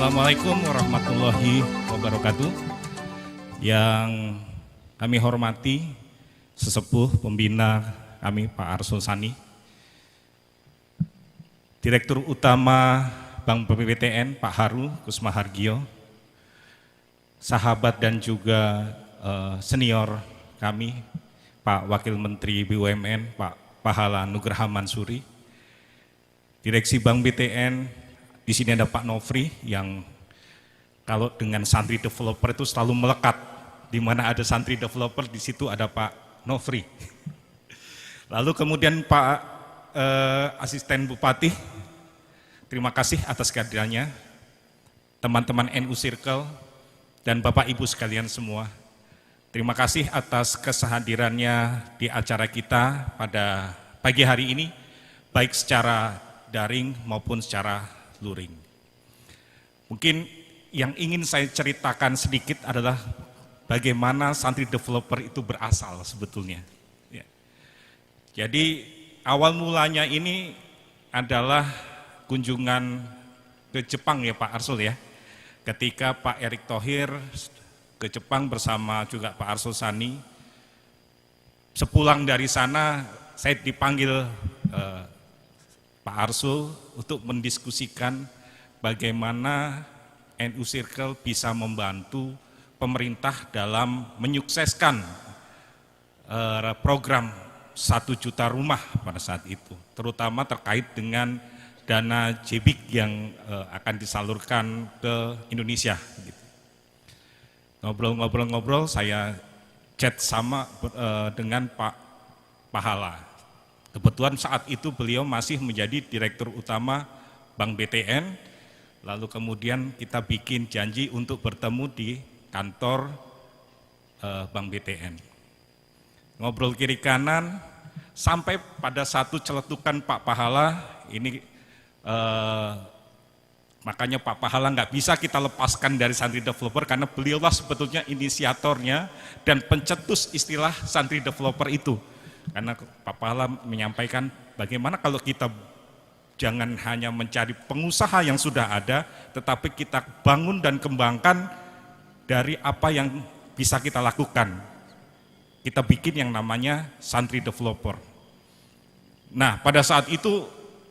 Assalamualaikum warahmatullahi wabarakatuh. Yang kami hormati sesepuh pembina kami Pak Arsul Sani, Direktur Utama Bank BPTN Pak Haru Kusmahardjo, sahabat dan juga senior kami Pak Wakil Menteri BUMN Pak Pahala Nugraha Mansuri, Direksi Bank BTN. Di sini ada Pak Nofri yang kalau dengan santri developer itu selalu melekat. Di mana ada santri developer, di situ ada Pak Nofri. Lalu kemudian Pak Asisten Bupati, terima kasih atas kehadirannya. Teman-teman NU Circle dan Bapak Ibu sekalian semua, terima kasih atas kehadirannya di acara kita pada pagi hari ini, baik secara daring maupun secara luring. Mungkin yang ingin saya ceritakan sedikit adalah bagaimana santri developer itu berasal sebetulnya. Ya. Jadi awal mulanya ini adalah kunjungan ke Jepang ya Pak Arsul ya. Ketika Pak Erick Thohir ke Jepang bersama juga Pak Arsul Sani. Sepulang dari sana saya dipanggil Pak Arsul untuk mendiskusikan bagaimana NU Circle bisa membantu pemerintah dalam menyukseskan program 1 juta rumah pada saat itu, terutama terkait dengan dana JBIK yang akan disalurkan ke Indonesia. Ngobrol-ngobrol saya chat sama dengan Pak Pahala. Kebetulan saat itu beliau masih menjadi Direktur Utama Bank BTN, lalu kemudian kita bikin janji untuk bertemu di kantor Bank BTN. Ngobrol kiri kanan, sampai pada satu celetukan Pak Pahala, ini makanya Pak Pahala nggak bisa kita lepaskan dari santri developer karena beliaulah sebetulnya inisiatornya dan pencetus istilah santri developer itu. Karena Pak Pahala menyampaikan bagaimana kalau kita jangan hanya mencari pengusaha yang sudah ada, tetapi kita bangun dan kembangkan dari apa yang bisa kita lakukan. Kita bikin yang namanya santri developer. Nah, pada saat itu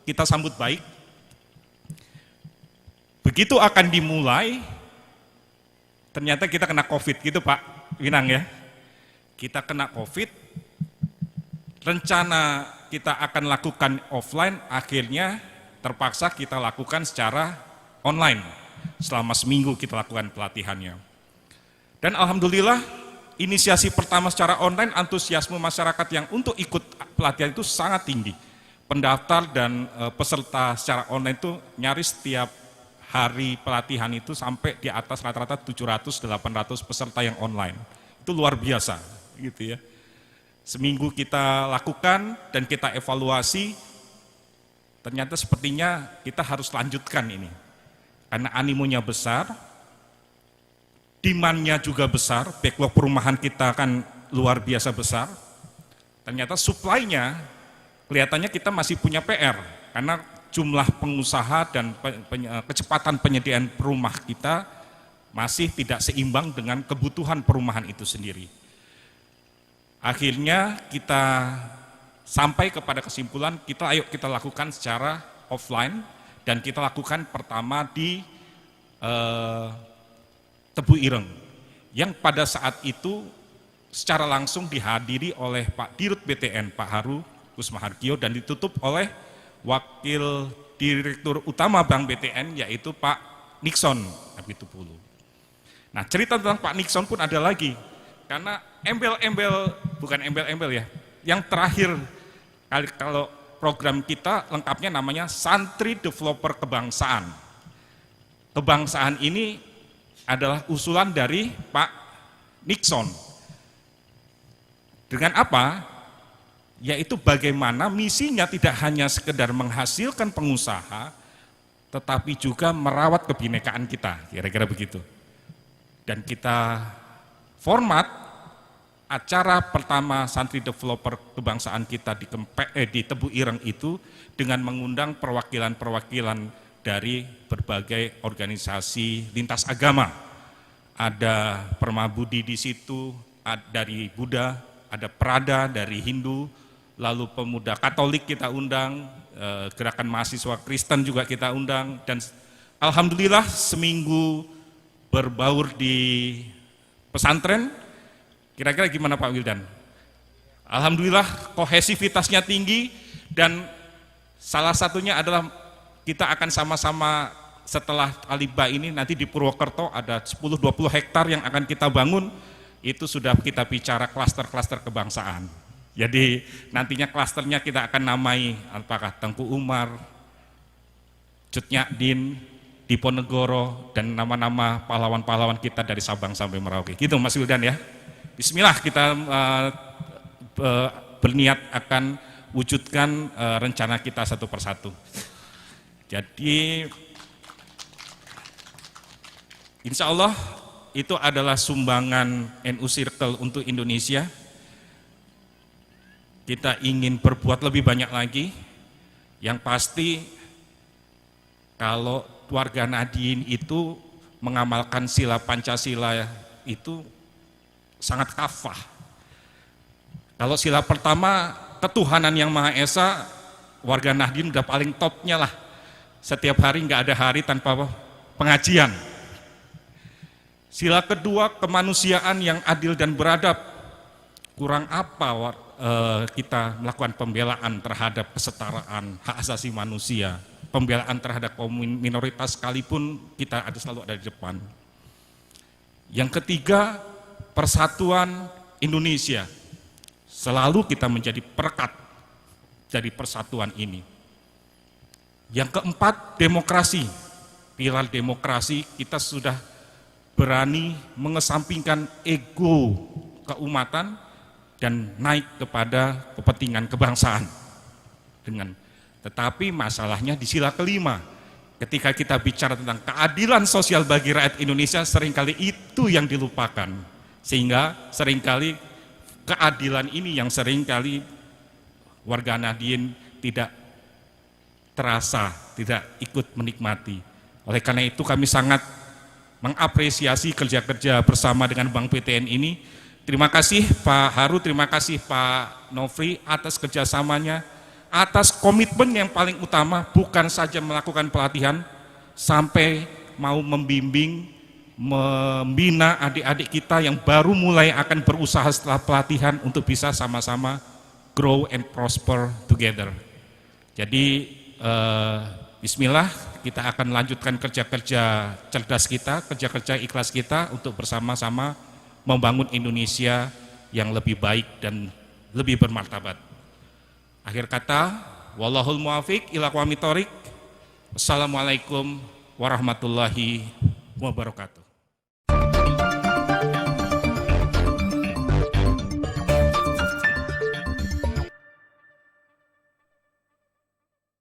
kita sambut baik. Begitu akan dimulai, ternyata kita kena COVID gitu Pak Winang ya. Kita kena COVID. Rencana kita akan lakukan offline, akhirnya terpaksa kita lakukan secara online. Selama seminggu kita lakukan pelatihannya. Dan alhamdulillah inisiasi pertama secara online, antusiasme masyarakat yang untuk ikut pelatihan itu sangat tinggi. Pendaftar dan peserta secara online itu nyaris setiap hari pelatihan itu sampai di atas rata-rata 700-800 peserta yang online. Itu luar biasa gitu ya. Seminggu kita lakukan dan kita evaluasi, ternyata sepertinya kita harus lanjutkan ini. Karena animonya besar, demand-nya juga besar, backlog perumahan kita kan luar biasa besar. Ternyata supply-nya kelihatannya kita masih punya PR, karena jumlah pengusaha dan kecepatan penyediaan rumah kita masih tidak seimbang dengan kebutuhan perumahan itu sendiri. Akhirnya kita sampai kepada kesimpulan kita lakukan secara offline dan kita lakukan pertama di Tebu Ireng yang pada saat itu secara langsung dihadiri oleh Pak Dirut BTN Pak Haru Kusmahardjo dan ditutup oleh Wakil Direktur Utama Bank BTN yaitu Pak Nixon Abitupulu. Nah, cerita tentang Pak Nixon pun ada lagi. Karena bukan embel-embel ya, yang terakhir kalau program kita lengkapnya namanya Santri Developer Kebangsaan. Kebangsaan ini adalah usulan dari Pak Nixon. Dengan apa? Yaitu bagaimana misinya tidak hanya sekedar menghasilkan pengusaha, tetapi juga merawat kebinekaan kita, kira-kira begitu. Dan kita format acara pertama santri developer kebangsaan kita di Tebu Ireng itu dengan mengundang perwakilan-perwakilan dari berbagai organisasi lintas agama. Ada Permabudi di situ, dari Buddha, ada Prada dari Hindu, lalu pemuda Katolik kita undang, gerakan mahasiswa Kristen juga kita undang, dan alhamdulillah seminggu berbaur di pesantren. Kira-kira gimana Pak Wildan? Alhamdulillah kohesivitasnya tinggi, dan salah satunya adalah kita akan sama-sama setelah Aliba ini nanti di Purwokerto ada 10-20 hektar yang akan kita bangun. Itu sudah kita bicara klaster-klaster kebangsaan. Jadi nantinya klasternya kita akan namai apakah Tengku Umar, Cut Nyadin, Diponegoro, dan nama-nama pahlawan-pahlawan kita dari Sabang sampai Merauke. Gitu Mas Wildan ya. Bismillah, kita berniat akan wujudkan rencana kita satu persatu. Jadi insya Allah itu adalah sumbangan NU Circle untuk Indonesia. Kita ingin berbuat lebih banyak lagi. Yang pasti kalau warga Nahdien itu mengamalkan sila Pancasila itu sangat kafah. Kalau sila pertama ketuhanan yang Maha Esa, warga Nahdien udah paling topnya lah. Setiap hari nggak ada hari tanpa pengajian. Sila kedua kemanusiaan yang adil dan beradab. Kurang apa kita melakukan pembelaan terhadap kesetaraan hak asasi manusia, pembelaan terhadap kaum minoritas sekalipun kita selalu ada di depan. Yang ketiga, persatuan Indonesia. Selalu kita menjadi perekat dari persatuan ini. Yang keempat, demokrasi. Pilar demokrasi, kita sudah berani mengesampingkan ego keumatan dan naik kepada kepentingan kebangsaan. Tetapi masalahnya di sila kelima, ketika kita bicara tentang keadilan sosial bagi rakyat Indonesia, seringkali itu yang dilupakan. Sehingga seringkali keadilan ini yang seringkali warga Nahdien tidak terasa, tidak ikut menikmati. Oleh karena itu kami sangat mengapresiasi kerja-kerja bersama dengan Bank BTN ini. Terima kasih Pak Haru, terima kasih Pak Nofri atas kerjasamanya, atas komitmen yang paling utama, bukan saja melakukan pelatihan, sampai mau membimbing, membina adik-adik kita yang baru mulai akan berusaha setelah pelatihan untuk bisa sama-sama grow and prosper together. Jadi bismillah, kita akan lanjutkan kerja-kerja cerdas kita, kerja-kerja ikhlas kita untuk bersama-sama membangun Indonesia yang lebih baik dan lebih bermartabat. Akhir kata, wallahul muwafiq ila aqwamit thoriq. Assalamualaikum warahmatullahi wabarakatuh.